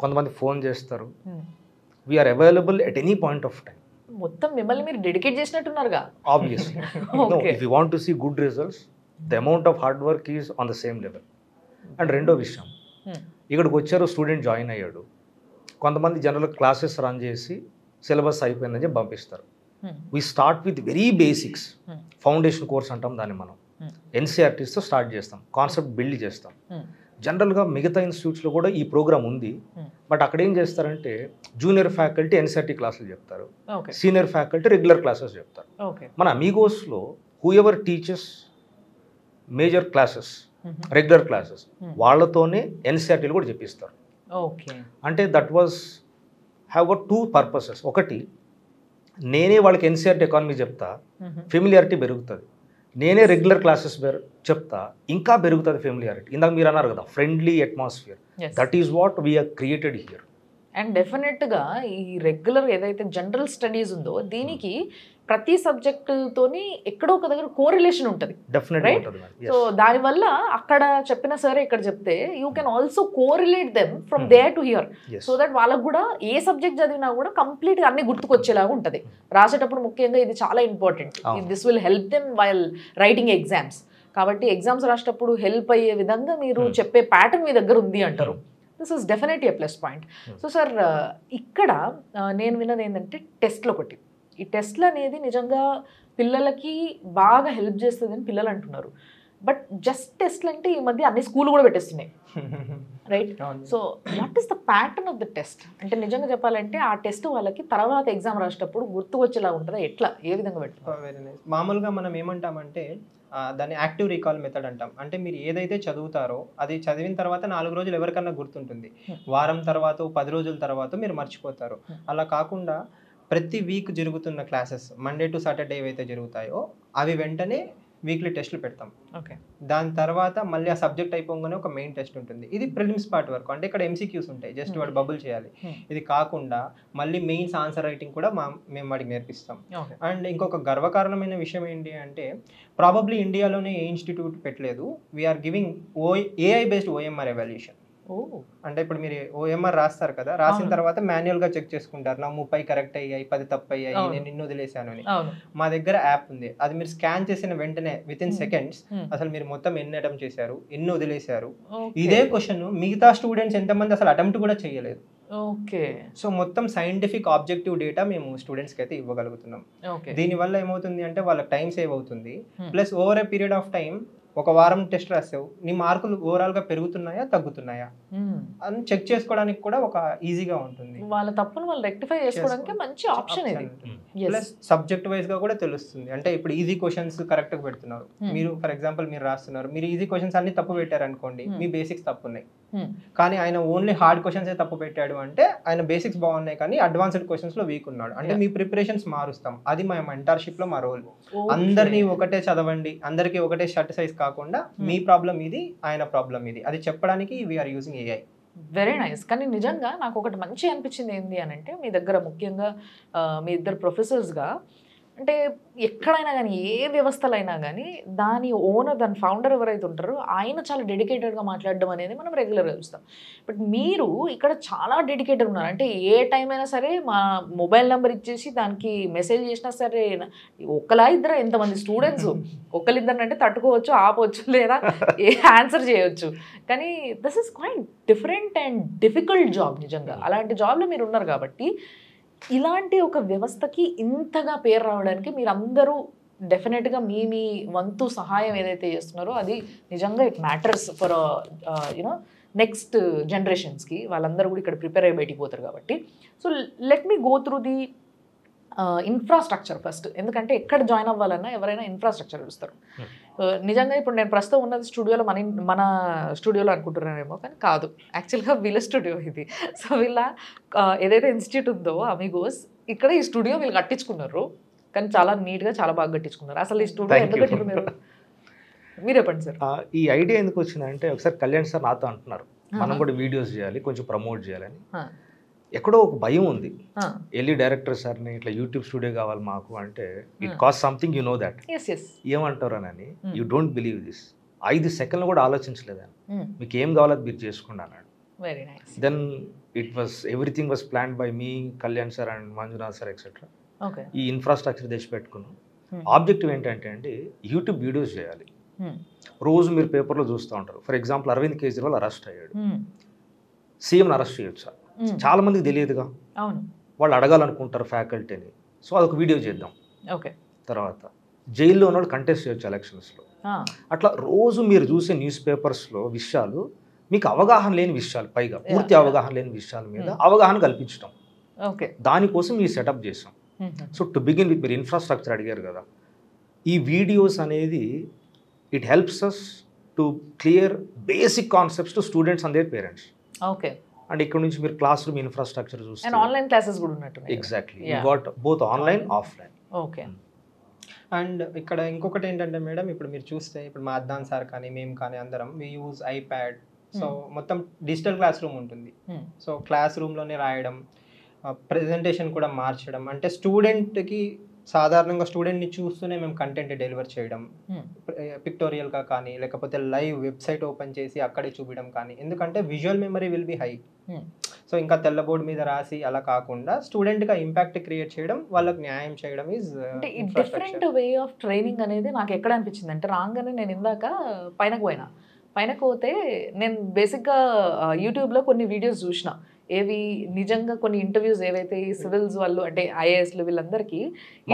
కొంతమంది ఫోన్ చేస్తారు. We are available at any point of time. మొత్తం మిమ్మల్ని మీరు dedicate చేసినట్టున్నారుగా. Obviously if you want to see good results the amount of hard work is on the same level. And రెండో విషయం, ఇక్కడికి వచ్చారు, స్టూడెంట్ జాయిన్ అయ్యాడు, కొంతమంది జనరల్ క్లాసెస్ రన్ చేసి సిలబస్ అయిపోయిందని చెప్పి పంపిస్తారు. We start with very basics, foundation course అంటాం దాన్ని మనం. ఎన్సీఆర్టీస్తో స్టార్ట్ చేస్తాం, కాన్సెప్ట్ బిల్డ్ చేస్తాం. జనరల్గా మిగతా ఇన్స్టిట్యూట్స్లో కూడా ఈ ప్రోగ్రామ్ ఉంది. బట్ అక్కడ ఏం చేస్తారంటే జూనియర్ ఫ్యాకల్టీ ఎన్సీఆర్టీ క్లాసులు చెప్తారు, సీనియర్ ఫ్యాకల్టీ రెగ్యులర్ క్లాసెస్ చెప్తారు. మన అమీగోస్లో whoever teachers major classes, regular classes, వాళ్ళతోనే ఎన్సీఆర్టీలు కూడా చెప్పిస్తారు. అంటే that was have got 2 purposes. ఒకటి, నేనే వాళ్ళకి ఎన్సీఆర్టీ ఎకానమీ చెప్తా, ఫెమిలియారిటీ పెరుగుతుంది. నేనే రెగ్యులర్ క్లాసెస్ చెప్తా, ఇంకా పెరుగుతుంది ఫెమిలియారిటీ. ఇందాక మీరు అన్నారు కదా, friendly atmosphere, that is what we are created here. And డెఫినెట్గా ఈ రెగ్యులర్ ఏదైతే జనరల్ స్టడీస్ ఉందో దీనికి ప్రతి సబ్జెక్టుతోని ఎక్కడో ఒక దగ్గర కోరిలేషన్ ఉంటుంది, రైట్? సో దానివల్ల అక్కడ చెప్పిన సరే ఇక్కడ చెప్తే you can also correlate them from there to here, so that వాళ్ళకు కూడా ఏ సబ్జెక్ట్ చదివినా కూడా కంప్లీట్గా అన్ని గుర్తుకొచ్చేలాగా ఉంటుంది. రాసేటప్పుడు ముఖ్యంగా ఇది చాలా important. This will help them while writing exams. కాబట్టి ఎగ్జామ్స్ రాసేటప్పుడు హెల్ప్ అయ్యే విధంగా మీరు చెప్పే ప్యాటర్న్ మీ దగ్గర ఉంది అంటారు. This is definitely a plus point. So sir, ఇక్కడ నేను విన్నది ఏంటంటే టెస్ట్లు ఒకటి. ఈ టెస్ట్లు అనేది నిజంగా పిల్లలకి బాగా హెల్ప్ చేస్తుంది అని పిల్లలు అంటున్నారు. బట్ జస్ట్ టెస్ట్లు అంటే ఈ మధ్య అన్ని స్కూల్ కూడా పెట్టేస్తున్నాయి, right? So what is the pattern of the test? అంటే నిజంగా చెప్పాలంటే ఆ టెస్ట్ వాళ్ళకి తర్వాత ఎగ్జామ్ రాసేటప్పుడు గుర్తు వచ్చేలా ఉంటుందా, ఎట్లా, ఏ విధంగా పెట్టుకుంటారు? Very nice. మామూలుగా మనం ఏమంటామంటే దాన్ని యాక్టివ్ రీకాల్ మెథడ్ అంటాం. అంటే మీరు ఏదైతే చదువుతారో అది చదివిన తర్వాత 4 రోజులు ఎవరికన్నా గుర్తుంటుంది, వారం తర్వాత 10 రోజుల తర్వాత మీరు మర్చిపోతారు. అలా కాకుండా ప్రతి వీక్ జరుగుతున్న క్లాసెస్ మండే టు సాటర్డే ఏవైతే జరుగుతాయో అవి వెంటనే వీక్లీ టెస్ట్లు పెడతాం. ఓకే, దాని తర్వాత మళ్ళీ ఆ సబ్జెక్ట్ అయిపోగానే ఒక మెయిన్ టెస్ట్ ఉంటుంది. ఇది ప్రిలిమ్స్ పార్ట్ వరకు, అంటే ఇక్కడ ఎంసీక్యూస్ ఉంటాయి, జస్ట్ వాడు బబుల్ చేయాలి. ఇది కాకుండా మళ్ళీ మెయిన్స్ ఆన్సర్ రైటింగ్ కూడా మేము వాడికి నేర్పిస్తాం. అండ్ ఇంకొక గర్వకారణమైన విషయం ఏంటి అంటే ప్రాబబ్లీ ఇండియాలోనే ఏ ఇన్స్టిట్యూట్ పెట్టలేదు, we are giving AI based OMR evaluation. అంటే ఇప్పుడు మీరు ఓఎంఆర్ రాస్తారు కదా, రాసిన తర్వాత మాన్యువల్ గా చెక్ చేసుకుంటారు, నా 30 కరెక్ట్ అయ్యాయి, 10 తప్పు అయ్యాయి, నేను ఇన్ని వదిలేసాను అని. మా దగ్గర యాప్ ఉంది, అది మీరు స్కాన్ చేసిన వెంటనే విత్ ఇన్ సెకండ్స్ అసలు మీరు మొత్తం ఎన్ని అటెంప్ట్ చేశారు, ఎన్ని వదిలేశారు, ఇదే క్వశ్చన్ మిగతా స్టూడెంట్స్ ఎంతమంది అసలు అటెంప్ట్ కూడా చేయలేదు. ఓకే, సో మొత్తం సైంటిఫిక్ ఆబ్జెక్టివ్ డేటా మేము స్టూడెంట్స్కి అయితే ఇవ్వగలుగుతున్నాం. దీనివల్ల ఏమవుతుంది అంటే వాళ్ళకి టైం సేవ్ అవుతుంది, plus over a period of time ఒక వారం టెస్ట్ రాసావు, నీ మార్కులు ఓవరాల్ గా పెరుగుతున్నాయా తగ్గుతున్నాయా అని చెక్ చేసుకోవడానికి కూడా ఒక ఈజీగా ఉంటుంది. వాళ్ళ తప్పును వాళ్ళు రెక్టిఫై చేసుకోవడానికి మంచి ఆప్షన్ ఇది. ప్లస్ సబ్జెక్ట్ వైజ్ గా కూడా తెలుస్తుంది. అంటే ఇప్పుడు ఈజీ క్వశ్చన్స్ కరెక్ట్ గా పెడుతున్నారు మీరు, ఫర్ ఎగ్జాంపుల్ మీరు రాస్తున్నారు, మీరు ఈజీ క్వశ్చన్స్ అన్ని తప్పు పెట్టారు అనుకోండి, మీ బేసిక్స్ తప్పు ఉన్నాయి. కానీ ఆయన ఓన్లీ హార్డ్ క్వశ్చన్స్ తప్పు పెట్టాడు అంటే ఆయన బేసిక్స్ బాగున్నాయి కానీ అడ్వాన్స్డ్ క్వశ్చన్స్ లో వీక్ ఉన్నాడు అంటే మీ ప్రిపరేషన్స్ మారుస్తాం. అది మా మెంటర్షిప్ లో మా రోల్. అందరినీ ఒకటే చదవండి, అందరికీ ఒకటే షర్ట్ సైజ్ కాకుండా మీ ప్రాబ్లం ఇది, ఆయన ప్రాబ్లం ఇది, అది చెప్పడానికి we are using AI. Very nice. కానీ నిజంగా నాకు ఒకటి మంచి అనిపించింది ఏంటి అని అంటే మీ దగ్గర ముఖ్యంగా మీ ఇద్దరు ప్రొఫెసర్స్గా, అంటే ఎక్కడైనా కానీ ఏ వ్యవస్థలో అయినా కానీ దాని ఓనర్, దాని ఫౌండర్ ఎవరైతే ఉంటారో ఆయన చాలా డెడికేటెడ్గా మాట్లాడడం అనేది మనం రెగ్యులర్గా చూస్తాం. బట్ మీరు ఇక్కడ చాలా డెడికేటెడ్ ఉన్నారు. అంటే ఏ టైం అయినా సరే మా మొబైల్ నెంబర్ ఇచ్చేసి దానికి మెసేజ్ చేసినా సరే, ఒకలా ఇద్దరు ఎంతమంది స్టూడెంట్స్, ఒకరిద్దరు అంటే తట్టుకోవచ్చు, ఆపవచ్చు, లేదా ఏ ఆన్సర్ చేయొచ్చు. కానీ this is quite different and difficult job. నిజంగా అలాంటి జాబ్లో మీరు ఉన్నారు కాబట్టి ఇలాంటి ఒక వ్యవస్థకి ఇంతగా పేరు రావడానికి మీరందరూ డెఫినెట్గా మీ వంతు సహాయం ఏదైతే చేస్తున్నారో అది నిజంగా it matters for you know next జనరేషన్స్కి. వాళ్ళందరూ కూడా ఇక్కడ ప్రిపేర్ అయ్యి బయటికి పోతారు కాబట్టి. So let me go through the infrastructure first. ఎందుకంటే ఎక్కడ జాయిన్ అవ్వాలన్నా ఎవరైనా ఇన్ఫ్రాస్ట్రక్చర్ చూస్తారు. నిజంగా ఇప్పుడు నేను ప్రస్తుతం ఉన్నది స్టూడియోలో, మన స్టూడియోలో అనుకుంటున్నానేమో, కానీ కాదు, యాక్చువల్గా వీళ్ళ స్టూడియో ఇది. సో వీళ్ళ ఏదైతే ఇన్స్టిట్యూట్ ఉందో అమిగోస్, ఇక్కడ ఈ స్టూడియో వీళ్ళు కట్టించుకున్నారు, కానీ చాలా నీట్గా చాలా బాగా కట్టించుకున్నారు. అసలు ఈ స్టూడియో ఎందుకు కట్టారు మీరు చెప్పండి సార్. ఈ ఐడియా ఎందుకు వచ్చిందంటే ఒకసారి కళ్యాణ్ సార్ నాతో అంటున్నారు, మనం కూడా వీడియోస్ చేయాలి, కొంచెం ప్రమోట్ చేయాలని ఎక్కడో ఒక భయం ఉంది. వెళ్ళి డైరెక్టర్ సార్ని ఇట్లా యూట్యూబ్ స్టూడియో కావాలి మాకు అంటే, it cost something, you know that. ఏమంటారు అని, యూ డోంట్ బిలీవ్ దిస్. 5 సెకండ్లు కూడా ఆలోచించలేదని, మీకు ఏం కావాలో మీరు చేసుకోండి అన్నాడు. Then it was everything was plan by me, Kalyan sir and Manjunath sir etcetera. ఈ ఇన్ఫ్రాస్ట్రక్చర్ తెచ్చి పెట్టుకున్నాం. ఆబ్జెక్టివ్ ఏంటంటే అండి, యూట్యూబ్ వీడియోస్ చేయాలి. రోజు మీరు పేపర్లో చూస్తూ ఉంటారు. For example Arvind Kejriwal arrest అయ్యాడు, సీఎంని అరెస్ట్ చేయొచ్చా? చాలా మందికి తెలియదుగా, వాళ్ళు అడగాలనుకుంటారు ఫ్యాకల్టీని. సో అదొక వీడియో చేద్దాం. తర్వాత జైల్లో ఉన్నవాళ్ళు కంటెస్ట్ చేయొచ్చు ఎలక్షన్స్లో. అట్లా రోజు మీరు చూసే న్యూస్ పేపర్స్లో విషయాలు, మీకు అవగాహన లేని విషయాలు, పైగా పూర్తి అవగాహన లేని విషయాల మీద అవగాహన కల్పించడం, దానికోసం ఈ సెటప్ చేసాం. సో టు బిగిన్ విత్, మీరు ఇన్ఫ్రాస్ట్రక్చర్ అడిగారు కదా, ఈ వీడియోస్ అనేది it helps us to clear basic concepts to students and their parents. And ఇక్కడ నుంచి మీరు క్లాస్ రూమ్ ఇన్ఫ్రాస్ట్రక్చర్ చూస్తే ఆన్లైన్ క్లాసెస్ కూడా ఉన్నట్టు. Exactly, you got both online offline. Okay. And ఇక్కడ ఇంకొకటి ఏంటంటే మేడం, ఇప్పుడు మీరు చూస్తే ఇప్పుడు మా అద్దాన్ సార్ కానీ మేము కానీ అందరం వి యూజ్ ఐప్యాడ్. సో మొత్తం డిజిటల్ క్లాస్ రూమ్ ఉంటుంది. సో క్లాస్ రూమ్లోనే రాయడం, ప్రెజెంటేషన్ కూడా మార్చడం, అంటే స్టూడెంట్కి సాధారణంగా స్టూడెంట్ని చూస్తూనే మేము కంటెంట్ డెలివర్ చేయడం, పిక్టోరియల్గా కానీ లేకపోతే లైవ్ వెబ్సైట్ ఓపెన్ చేసి అక్కడే చూపించడం కానీ. ఎందుకంటే visual memory will be high. So ఇంకా తెల్ల బోర్డు మీద రాసి అలా కాకుండా స్టూడెంట్గా ఇంపాక్ట్ క్రియేట్ చేయడం, వాళ్ళకి న్యాయం చేయడం is different way of training అనేది నాకు ఎక్కడ అనిపించింది అంటే, రాగానే నేను ఇందాక పైనకు పోతే నేను బేసిక్గా యూట్యూబ్లో కొన్ని వీడియోస్ చూసిన, ఏవి నిజంగా కొన్ని ఇంటర్వ్యూస్ ఏవైతే ఈ సివిల్స్ వాళ్ళు అంటే ఐఏఎస్లు వీళ్ళందరికీ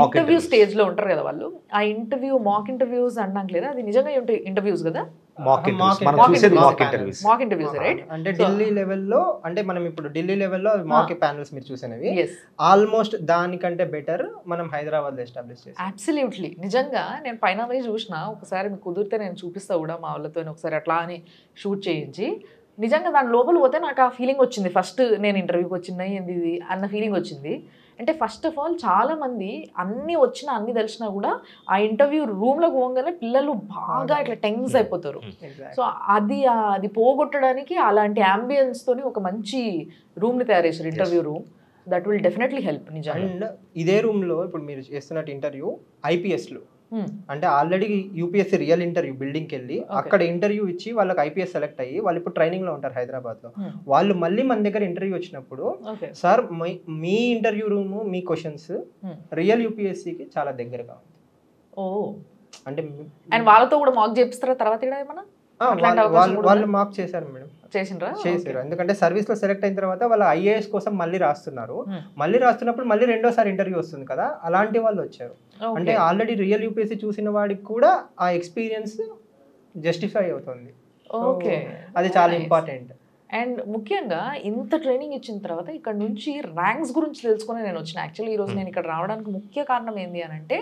ఇంటర్వ్యూ స్టేజ్లో ఉంటారు కదా, వాళ్ళు ఆ ఇంటర్వ్యూ మాక్ ఇంటర్వ్యూస్ అనడానికి లేదా, అది నిజంగా ఇంటర్వ్యూస్ కదా, మాక్ ఇంటర్వ్యూస్ రైట్? అంటే ఢిల్లీ లెవెల్లో, అంటే మనం ఇప్పుడు ఢిల్లీ లెవెల్లో మాక్ ప్యానల్స్ మీరు చూసినవి ఆల్మోస్ట్ దానికంటే బెటర్ మనం హైదరాబాద్ లో ఎస్టాబ్లిష్ చేసాం. అబ్సల్యూట్లీ. నిజంగా నేను పైన పోయి చూసిన, ఒకసారి మీకు కుదిరితే నేను చూపిస్తా కూడా మా వాళ్ళతో ఒకసారి అట్లా అని షూట్ చేయించి. నిజంగా దాని లోపల పోతే నాకు ఆ ఫీలింగ్ వచ్చింది. ఫస్ట్ నేను ఇంటర్వ్యూకి వచ్చింది ఏంది ఇది అన్న ఫీలింగ్ వచ్చింది. అంటే ఫస్ట్ ఆఫ్ ఆల్ చాలామంది అన్నీ వచ్చినా అన్నీ తెలిసినా కూడా ఆ ఇంటర్వ్యూ రూమ్లోకి పోగానే పిల్లలు బాగా ఇట్లా టెన్స్ అయిపోతారు. సో అది పోగొట్టడానికి అలాంటి అంబియన్స్తోని ఒక మంచి రూమ్ని తయారు చేశారు, interview room. That will definitely help నిజంగా. అండ్ ఇదే రూమ్లో ఇప్పుడు మీరు చేస్తున్నట్టు ఇంటర్వ్యూ ఐపీఎస్లు అంటే ఆల్రెడీ యూపీఎస్సీ రియల్ ఇంటర్వ్యూ బిల్డింగ్కి వెళ్ళి అక్కడ ఇంటర్వ్యూ ఇచ్చి వాళ్ళకి ఐపీఎస్ సెలెక్ట్ అయ్యి వాళ్ళు ఇప్పుడు ట్రైనింగ్ లో ఉంటారు హైదరాబాద్లో. వాళ్ళు మళ్ళీ మన దగ్గర ఇంటర్వ్యూ వచ్చినప్పుడు, సార్ మీ ఇంటర్వ్యూ రూమ్ మీ క్వశ్చన్స్ రియల్ యూపీఎస్సీకి చాలా దగ్గరగా ఉంది. అంటే వాళ్ళతో కూడా మాక్ చేపిస్తారా తర్వాత ఏమన్నా? వాళ్ళు మాక్ చేశారు మేడం, చేశారు. ఎందుకంటే సర్వీస్ లో సెలెక్ట్ అయిన తర్వాత వాళ్ళు ఐఏఎస్ కోసం మళ్ళీ రాస్తున్నారు. మళ్ళీ రాస్తున్నప్పుడు మళ్ళీ రెండోసారి ఇంటర్వ్యూ వస్తుంది కదా, అలాంటి వాళ్ళు వచ్చారు. అంటే ఆల్రెడీ రియల్ యూపీఎస్సీ చూసిన వాడికి కూడా ఆ ఎక్స్పీరియన్స్ జస్టిఫై అవుతుంది. అది చాలా ఇంపార్టెంట్. అండ్ ముఖ్యంగా ఇంత ట్రైనింగ్ ఇచ్చిన తర్వాత ఇక్కడ నుంచి ర్యాంక్స్ గురించి తెలుసుకుని నేను వచ్చిన. యాక్చువల్లీ ఈరోజు నేను ఇక్కడ రావడానికి ముఖ్య కారణం ఏంటి అని అంటే,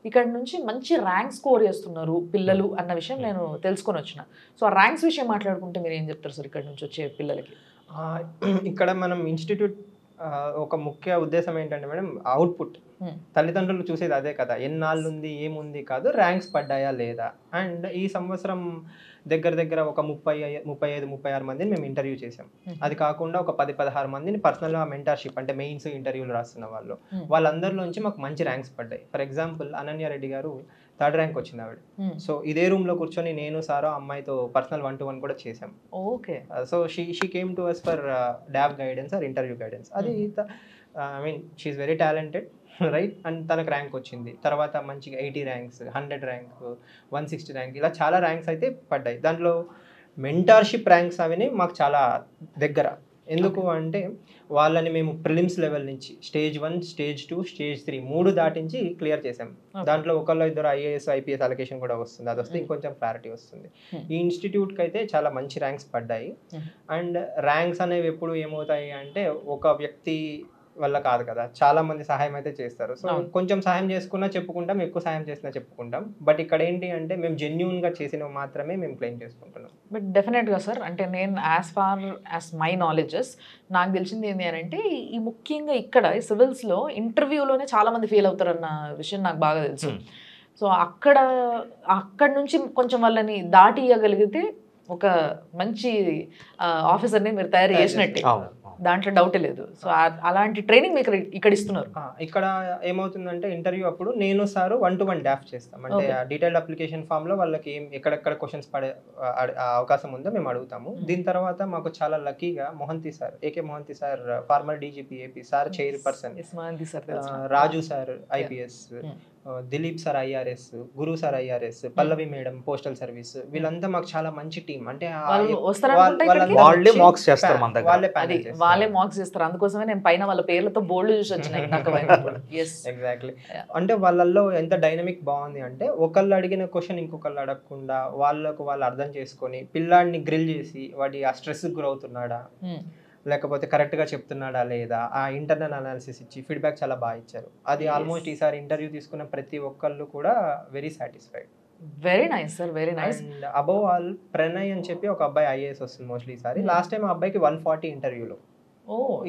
ఇక్కడ నుంచి మంచి ర్యాంక్ స్కోర్ చేస్తున్నారు పిల్లలు అన్న విషయం నేను తెలుసుకొని వచ్చిన. సో ఆ ర్యాంక్స్ విషయం మాట్లాడుకుంటే మీరు ఏం చెప్తారు సార్ ఇక్కడ నుంచి వచ్చే పిల్లలకి? ఇక్కడ మనం ఇన్స్టిట్యూట్ ఒక ముఖ్య ఉద్దేశం ఏంటంటే మేడం, అవుట్పుట్. తల్లిదండ్రులు చూసేది అదే కదా, ఎన్నాళ్ళు ఉంది ఏముంది కాదు, ర్యాంక్స్ పడ్డాయా లేదా. అండ్ ఈ సంవత్సరం దగ్గర ఒక 35-36 మందిని మేము ఇంటర్వ్యూ చేసాం. అది కాకుండా ఒక 10-16 మందిని పర్సనల్గా మెంటర్షిప్ అంటే మెయిన్స్ ఇంటర్వ్యూలు రాస్తున్న వాళ్ళందరిలోంచి మాకు మంచి ర్యాంక్స్ పడ్డాయి. ఫర్ ఎగ్జాంపుల్ అనన్య రెడ్డి గారు 3rd ర్యాంక్ వచ్చింది ఆవిడ. సో ఇదే రూమ్ లో కూర్చొని నేను సారో అమ్మాయితో పర్సనల్ 1-to-1 కూడా చేసాం. Okay. So she came to us for job guidance or interview guidance. అది I mean she is very talented, right. And తనకు ర్యాంక్ వచ్చింది. తర్వాత మంచిగా 80 ర్యాంక్స్, 100 ర్యాంక్, 160 ర్యాంక్, ఇలా చాలా ర్యాంక్స్ అయితే పడ్డాయి. దాంట్లో మెంటార్షిప్ ర్యాంక్స్ అవి మాకు చాలా దగ్గర. ఎందుకు అంటే వాళ్ళని మేము ప్రిలిమ్స్ లెవెల్ నుంచి స్టేజ్ 1, స్టేజ్ 2, స్టేజ్ 3 3 దాటించి క్లియర్ చేసాం. దాంట్లో ఒకళ్ళు ఇద్దరు ఐఏఎస్ ఐపీఎస్ అలొకేషన్ కూడా వస్తుంది. అది వస్తే ఇంకొంచెం క్లారిటీ వస్తుంది. ఈ ఇన్స్టిట్యూట్కి అయితే చాలా మంచి ర్యాంక్స్ పడ్డాయి. అండ్ ర్యాంక్స్ అనేవి ఎప్పుడు ఏమవుతాయి అంటే, ఒక వ్యక్తి వల్ల కాదు కదా, చాలా మంది సహాయం అయితే చేస్తారు. సో కొంచెం సహాయం చేసుకున్నా చెప్పుకుంటాం, ఎక్కువ సహాయం చేసినా చెప్పుకుంటాం. బట్ ఇక్కడ ఏంటి అంటే మేము జెన్యూన్ గా చేసినవి మాత్రమే మేము క్లెయిమ్ చేసుకుంటున్నాం. బట్ డెఫినెట్గా సార్, అంటే నేను as far as my knowledges నాకు తెలిసింది ఏంటి అని అంటే, ఈ ముఖ్యంగా ఇక్కడ సివిల్స్లో ఇంటర్వ్యూలోనే చాలా మంది ఫెయిల్ అవుతారన్న విషయం నాకు బాగా తెలుసు. సో అక్కడ నుంచి కొంచెం వాళ్ళని దాటి ఇవ్వగలిగితే ఒక మంచి ఆఫీసర్ని మీరు తయారు చేసినట్టే, దాంట్లో డౌటే లేదు. సో అలాంటి ట్రైనింగ్ మీకు ఇక్కడ ఇస్తున్నారు. ఇక్కడ ఏమవుతుందంటే ఇంటర్వ్యూ అప్పుడు నేను సార్ 1-to-1 డ్రాఫ్ట్ చేస్తాం. అంటే డీటెయిల్డ్ అప్లికేషన్ ఫామ్ లో వాళ్ళకి ఎక్కడెక్కడ క్వశ్చన్స్ పడే అవకాశం ఉందో మేము అడుగుతాము. దీని తర్వాత మాకు చాలా లక్కీగా Mohanty sir, A K Mohanty sir, former DGP AP sir chairperson, Raju sir IPS, Dilip sir IRS, Guru sir IRS, Pallavi madam postal service, వీళ్ళంతా మాకు చాలా మంచి టీం. అంటే వాళ్ళే మాక్స్ చేస్తారు మన దగ్గర, వాళ్ళే మాక్స్ చేస్తారు. అందుకోసమే నేను పైన వాళ్ళ పేర్లతో బోల్డ్ చూసి వచ్చినాయి నాకు. ఎగ్జాక్ట్లీ. అంటే వాళ్ళల్లో ఎంత డైనమిక్ బాగుంది అంటే ఒకళ్ళు అడిగిన క్వశ్చన్ ఇంకొకళ్ళు అడగకుండా వాళ్ళు అర్థం చేసుకొని పిల్లాడిని గ్రిల్ చేసి వాడి ఆ స్ట్రెస్ గురవుతున్నాడా లేకపోతే కరెక్ట్గా చెప్తున్నాడా లేదా ఆ ఇంటర్నల్ అనాలిసిస్ ఇచ్చి ఫీడ్బ్యాక్ చాలా బాగా ఇచ్చారు. అది ఆల్మోస్ట్ ఈసారి ఇంటర్వ్యూ తీసుకున్న ప్రతి ఒక్కళ్ళు కూడా very satisfied. Very nice sir, very nice. And above all Pranay అని చెప్పి ఒక అబ్బాయి ఐఏఎస్ వస్తుంది మోస్ట్లీ ఈసారి. లాస్ట్ టైం ఆ అబ్బాయికి 140 ఇంటర్వ్యూలో,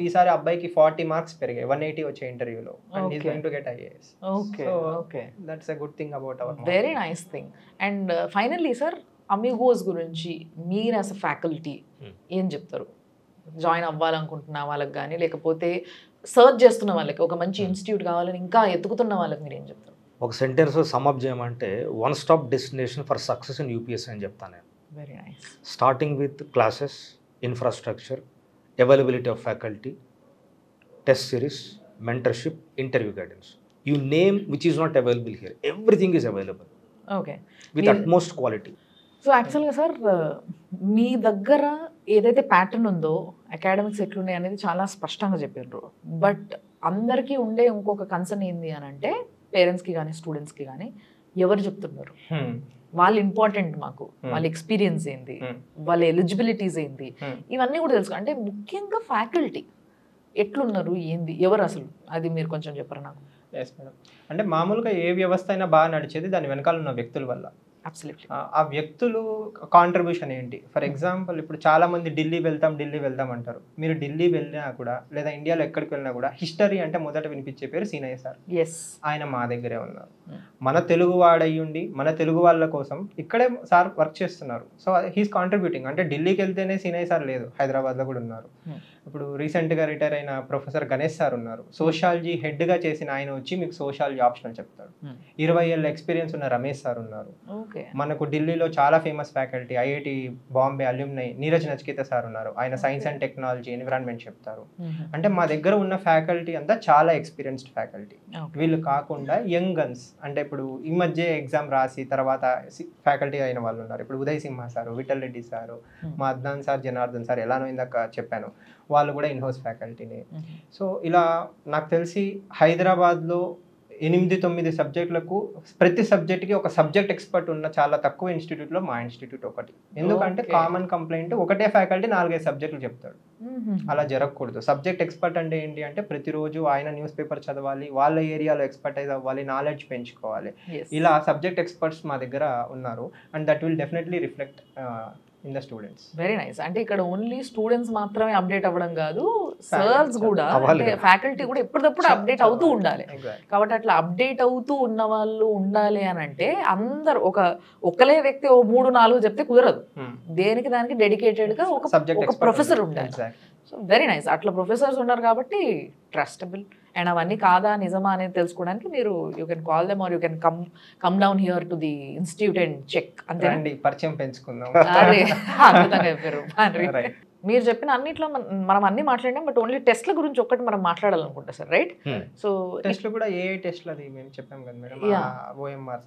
ఈసారి అబ్బాయికి 40 మార్క్స్ పెరిగాయి, 180 వచ్చే ఇంటర్వ్యూలో. And is going to get IAS. Okay, that's a good thing about our. Very nice thing. And finally sir, Amigos గురించి మీరు యాజ్ అ ఫ్యాకల్టీ ఏం చెప్తారు? జాయిన్ అవ్వాలనుకుంటున్న వాళ్ళకి కానీ లేకపోతే సర్చ్ చేస్తున్న వాళ్ళకి, ఒక మంచి ఇన్స్టిట్యూట్ కావాలని ఇంకా ఎత్తుకుతున్న వాళ్ళకి మీరు ఏం చెప్తారు? ఒక సెంటెన్స్ సమ్అప్ చేయమంటే one stop destination for success in UPSC అని చెప్తాను నేను. Very nice. Starting with classes, infrastructure, availability of faculty, test series, mentorship, interview guidance. You name which is not available here. Everything is available. Okay. With utmost quality. So యాక్చువల్గా sir మీ దగ్గర ఏదైతే pattern ఉందో academics ఎట్లున్నాయి అనేది చాలా స్పష్టంగా చెప్పారు. But అందరికీ ఉండే ఇంకొక కన్సర్న్ ఏంది అని అంటే పేరెంట్స్కి కానీ స్టూడెంట్స్కి కానీ ఎవరు చెప్తున్నారు, వాళ్ళు ఇంపార్టెంట్ మాకు, వాళ్ళ ఎక్స్పీరియన్స్ ఏంది, వాళ్ళ ఎలిజిబిలిటీస్ ఏంది, ఇవన్నీ కూడా తెలుసు. అంటే ముఖ్యంగా ఫ్యాకల్టీ ఎట్లున్నారు, ఏంది, ఎవరు అసలు, అది మీరు కొంచెం చెప్పరు నాకు. Yes madam. అంటే మామూలుగా ఏ వ్యవస్థ అయినా బాగా నడిచేది దాని వెనకాల ఉన్న వ్యక్తుల వల్ల. అబ్సల్యూట్లీ. ఆ వ్యక్తులు కాంట్రిబ్యూషన్ ఏంటి? ఫర్ ఎగ్జాంపుల్ ఇప్పుడు చాలా మంది ఢిల్లీ వెళ్తాం అంటారు. మీరు ఢిల్లీ వెళ్ళినా కూడా లేదా ఇండియాలో ఎక్కడికి వెళ్ళినా కూడా హిస్టరీ అంటే మొదట వినిపించే పేరు సీనయ్య సార్. ఆయన మా దగ్గరే ఉన్నారు. మన తెలుగు వాడయ్యుండి మన తెలుగు వాళ్ళ కోసం ఇక్కడే సార్ వర్క్ చేస్తున్నారు. So he's contributing. అంటే ఢిల్లీకి వెళ్తేనే సీనయ్య సార్ లేదు, హైదరాబాద్లో కూడా ఉన్నారు. ఇప్పుడు రీసెంట్గా రిటైర్ అయిన ప్రొఫెసర్ గణేష్ సార్ ఉన్నారు. సోషాలజీ హెడ్గా చేసిన ఆయన వచ్చి మీకు సోషాలజీ ఆప్షనల్ చెప్తాడు. 20 ఏళ్ళ ఎక్స్పీరియన్స్ ఉన్న రమేష్ సార్ ఉన్నారు. మనకు ఢిల్లీలో చాలా famous faculty IIT Bombay alumni Neeraj Nachiketa sir ఉన్నారు. ఆయన సైన్స్ అండ్ టెక్నాలజీ, ఎన్విరాన్మెంట్ చెప్తారు. అంటే మా దగ్గర ఉన్న ఫ్యాకల్టీ అంతా చాలా ఎక్స్పీరియన్స్డ్ ఫ్యాకల్టీ. వీళ్ళు కాకుండా యంగ్ గన్స్, అంటే ఇప్పుడు ఈ మధ్య ఎగ్జామ్ రాసి తర్వాత ఫ్యాకల్టీ అయిన వాళ్ళు ఉన్నారు. ఇప్పుడు ఉదయ్ సింహ సారు, విఠల్ రెడ్డి సారు, మా అద్నాన్ సార్, జనార్దన్ సార్, ఎలానో ఇందాక చెప్పాను, వాళ్ళు కూడా ఇన్హౌస్ ఫ్యాకల్టీనే. సో ఇలా నాకు తెలిసి హైదరాబాద్లో 8-9 సబ్జెక్టులకు ప్రతి సబ్జెక్ట్కి ఒక సబ్జెక్ట్ ఎక్స్పర్ట్ ఉన్న చాలా తక్కువ ఇన్స్టిట్యూట్లో మా ఇన్స్టిట్యూట్ ఒకటి. ఎందుకంటే కామన్ కంప్లైంట్ ఒకటే ఫ్యాకల్టీ 4-5 సబ్జెక్టులు చెప్తాడు. అలా జరగకూడదు. సబ్జెక్ట్ ఎక్స్పర్ట్ అంటే ఏంటి అంటే ప్రతిరోజు ఆయన న్యూస్ పేపర్ చదవాలి, వాళ్ళ ఏరియాలో ఎక్స్పర్టైజ్ అవ్వాలి, నాలెడ్జ్ పెంచుకోవాలి. ఇలా సబ్జెక్ట్ ఎక్స్పర్ట్స్ మా దగ్గర ఉన్నారు. And that will definitely reflect in the students. Very nice. అంటే ఇక్కడ ఓన్లీ స్టూడెంట్స్ మాత్రమే అప్డేట్ అవ్వడం కాదు, సర్స్ కూడా, ఫ్యాకల్టీ కూడా ఎప్పటికప్పుడు అప్డేట్ అవుతూ ఉండాలి. కాబట్టి అట్లా అప్డేట్ అవుతూ ఉన్న వాళ్ళు ఉండాలి అని అంటే అందరు ఒకలే వ్యక్తి 3-4 చెప్తే కుదరదు. దేనికి దానికి డెడికేటెడ్ గా ఒక ప్రొఫెసర్ ఉండాలి. So very nice. అట్లా ప్రొఫెసర్స్ ఉన్నారు కాబట్టి ట్రస్టబుల్. అండ్ అవన్నీ కాదా నిజమా అనేది తెలుసుకోవడానికి మీరు you can call them or you can come down here to the institute and check. అంతే, పరిచయం పెంచుకుందాం. అదే అద్భుతంగా చెప్పారు. మీరు చెప్పిన అన్నిట్లో మనం అన్ని మాట్లాడినాం, బట్ ఓన్లీ టెస్ట్ల గురించి ఒక్కటి మనం మాట్లాడాలనుకుంటా సార్, రైట్? సో టెస్ట్లు కూడా ఏ టెస్ట్లు అది మేము చెప్పాం కదా madam, OMR.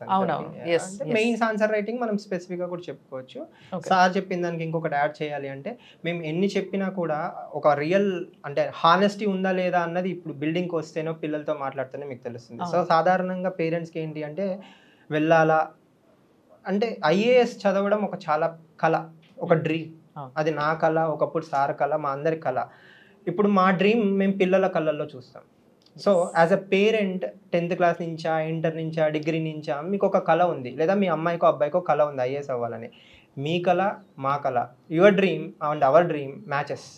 Mains answer writing మనం స్పెసిఫిక్ గా కూడా చెప్పుకోవచ్చు. సార్ చెప్పిన దానికి ఇంకొకటి యాడ్ చేయాలి అంటే మేము ఎన్ని చెప్పినా కూడా ఒక రియల్ అంటే హానెస్టీ ఉందా లేదా అన్నది ఇప్పుడు బిల్డింగ్కి వస్తేనో పిల్లలతో మాట్లాడితేనే మీకు తెలుస్తుంది. సో సాధారణంగా పేరెంట్స్కి ఏంటి అంటే వెళ్ళాలా అంటే IAS చదవడం ఒక చాలా కళ, ఒక డ్రీమ్. అది నా కళ, ఒకప్పుడు సార్ కళ, మా అందరి కళ. ఇప్పుడు మా డ్రీమ్ మేము పిల్లల కళల్లో చూస్తాం. So as a parent 10th class నుంచా, ఇంటర్ నుంచా, డిగ్రీ నుంచా మీకు ఒక కళ ఉంది, లేదా మీ అమ్మాయికో అబ్బాయికో కళ ఉంది IAS అవ్వాలని. మీ కళ, మా కళ, your dream and our dream matches.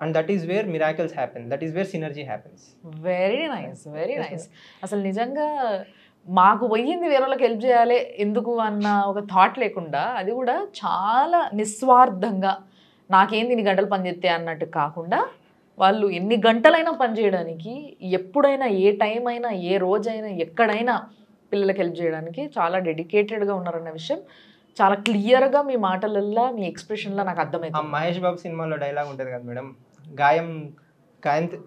And that is where miracles happen, that is where synergy happens. Very nice, very nice. అసలు నిజంగా మాకు పోయింది వేరే వాళ్ళకి హెల్ప్ చేయాలి ఎందుకు అన్న ఒక థాట్ లేకుండా, అది కూడా చాలా నిస్వార్థంగా నాకేంది ఇన్ని గంటలు పనిచేస్తే అన్నట్టు కాకుండా వాళ్ళు ఎన్ని గంటలైనా పనిచేయడానికి, ఎప్పుడైనా ఏ టైం అయినా ఏ రోజైనా ఎక్కడైనా పిల్లలకి హెల్ప్ చేయడానికి చాలా డెడికేటెడ్గా ఉన్నారన్న విషయం చాలా క్లియర్గా మీ మాటలల్లో మీ ఎక్స్ప్రెషన్లో నాకు అర్థమైంది. మహేష్ బాబు సినిమాలో డైలాగ్ ఉంటుంది కదా మేడం, గాయం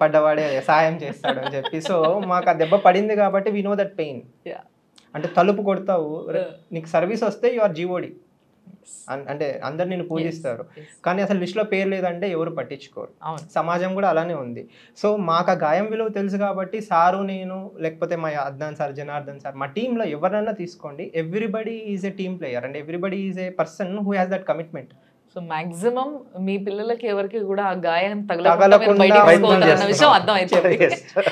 పడ్డవాడే సాయం చేస్తాడు అని చెప్పి. సో మాకు ఆ దెబ్బ పడింది కాబట్టి వి నో దట్ పెయిన్. అంటే తలుపు కొడతావు, నీకు సర్వీస్ వస్తే యు ఆర్ జీఓడి, అంటే అందరు నేను పూజిస్తారు, కానీ అసలు లిస్ట్లో పేరు లేదంటే ఎవరు పట్టించుకోరు. సమాజం కూడా అలానే ఉంది. సో మాకు ఆ గాయం విలువ తెలుసు కాబట్టి సారు, నేను, లేకపోతే మా అద్నాన్ సార్, జనార్దన్ సార్, మా టీంలో ఎవరైనా తీసుకోండి, everybody is a team player and everybody is a person who has that commitment. So maximum మీ పిల్లలకి ఎవరికి కూడా ఆ గాయం విషయం అర్థం.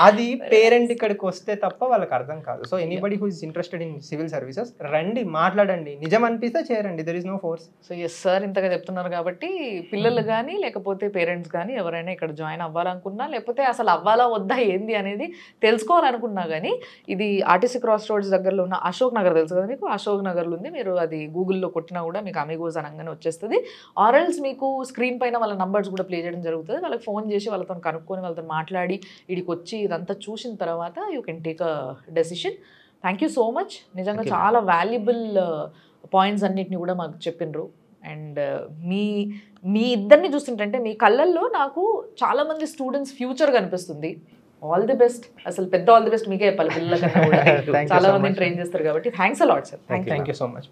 అది పేరెంట్ ఇక్కడికి వస్తే తప్ప వాళ్ళకి అర్థం కాదు. So anybody who is interested in civil services, రండి, మాట్లాడండి, నిజం అనిపిస్తే చేరండి, there is no force. So yes sir, ఇంతగా చెప్తున్నారు కాబట్టి పిల్లలు కానీ లేకపోతే పేరెంట్స్ కానీ ఎవరైనా ఇక్కడ జాయిన్ అవ్వాలనుకున్నా, లేకపోతే అసలు అవ్వాలా వద్దా ఏంది అనేది తెలుసుకోవాలనుకున్నా కానీ, ఇది ఆర్టీసీ క్రాస్ రోడ్స్ దగ్గరలో ఉన్న అశోక్ నగర్ తెలుసు కదా మీకు, అశోక్ నగర్లో ఉంది. మీరు అది గూగుల్లో కొట్టినా కూడా మీకు అమీగోస్ అనగానే వచ్చేస్తుంది. ఆర్ఎల్స్ మీకు స్క్రీన్ పైన వాళ్ళ నంబర్స్ కూడా ప్లే చేయడం జరుగుతుంది. వాళ్ళకి ఫోన్ చేసి వాళ్ళతో కనుక్కొని వాళ్ళతో మాట్లాడి ఇడికి వచ్చి ఇదంతా చూసిన తర్వాత you can take a decision. Thank you so much. నిజంగా చాలా వాల్యుబుల్ పాయింట్స్ అన్నిటిని కూడా మాకు చెప్పినరు. అండ్ మీ ఇద్దరిని చూస్తుంటే మీ కళ్ళల్లో నాకు చాలామంది స్టూడెంట్స్ ఫ్యూచర్ కనిపిస్తుంది. All the best. అసలు పెద్ద ఆల్ ది బెస్ట్ మీకే చెప్పాలి, పిల్లలకన్నా కూడా చాలా మందిని ట్రైన్ చేస్తారు కాబట్టి. Thanks a lot sir. Thank you so much.